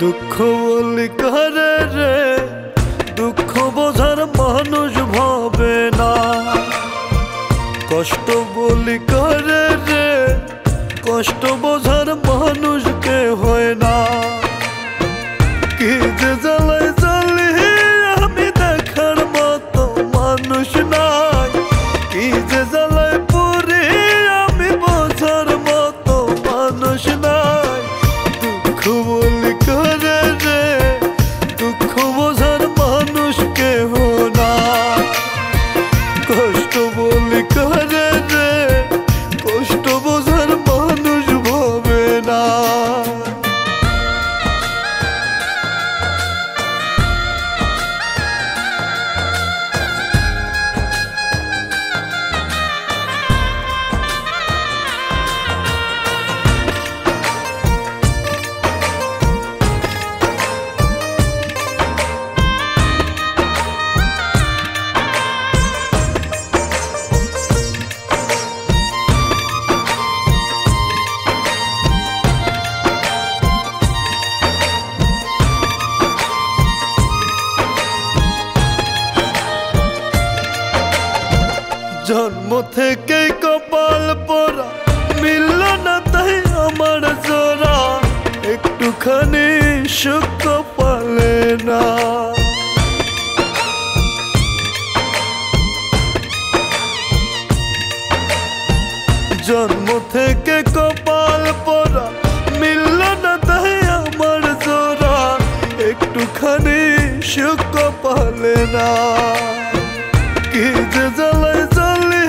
দুঃখ বলি কারে রে, দুঃখ বোঝার মানুষ ভাবে না। কষ্ট বলি কারে রে, কষ্ট বোঝার মানুষ কে হয় না। কি যে জ্বালায় জ্বালি আমি দেখার মতো মানুষ নাই, কি যে জ্বালায় পুরি আমি বোঝার মতো মানুষ নাই। দুঃখ বলি কারে রে, দুঃখ বোঝার মানুষ কেহ না। কষ্ট বলি কারে রে, কষ্ট বোঝার মানুষ ভাবে না। জন্ম থেকে কপাল পোড়া মিলল না তাই আমার জোড়া, একটুখানি সুখ পালে না। জন্ম থেকে কপাল পোড়া মিলল না তাই আমার জোড়া, একটুখানি সুখ পালে না। কি যে জ্বালায় জ্বালি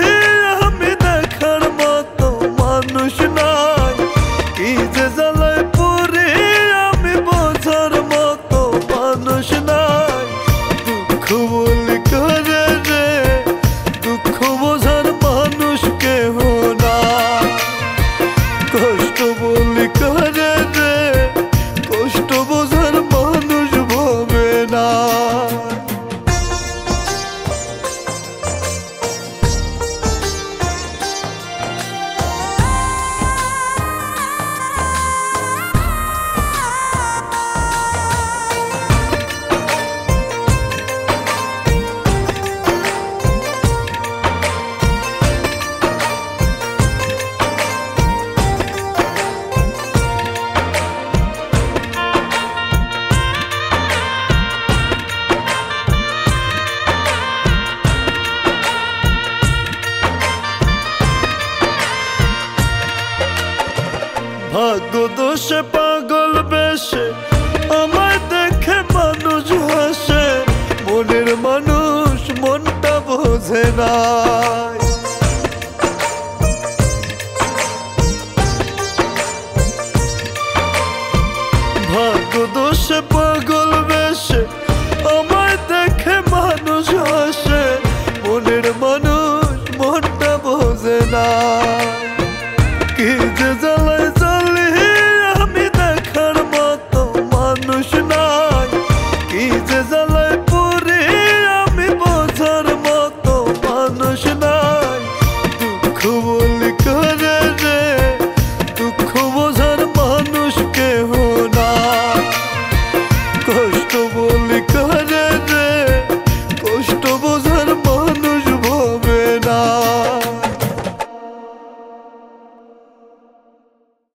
আমি দেখার মতো মানুষ নাই, কি যে জ্বালায় পুরি আমি বোঝার মতো মানুষ নাই। দুঃখ বলি কারে রে, দুঃখ বোঝার মানুষ কেহ না। কষ্ট বলি কারে রে, কষ্ট বোঝার মানুষ ভাবে না। ভাগ্য দোষে পাগল বেশে আমায় দেখে মানুষ হাসে, মনের মানুষ মনটা বোঝে না। ভাগ্য দোষে পাগল বেশে আমায় দেখে মানুষ হাসে, মনের মানুষ মনটা বোঝে না। কি যে জ্বালায় জ্বালি আমি দেখার মতো মানুষ নাই, কি যে জ্বালায় পুরি আমি বোঝার মতো মানুষ নাই। দুঃখ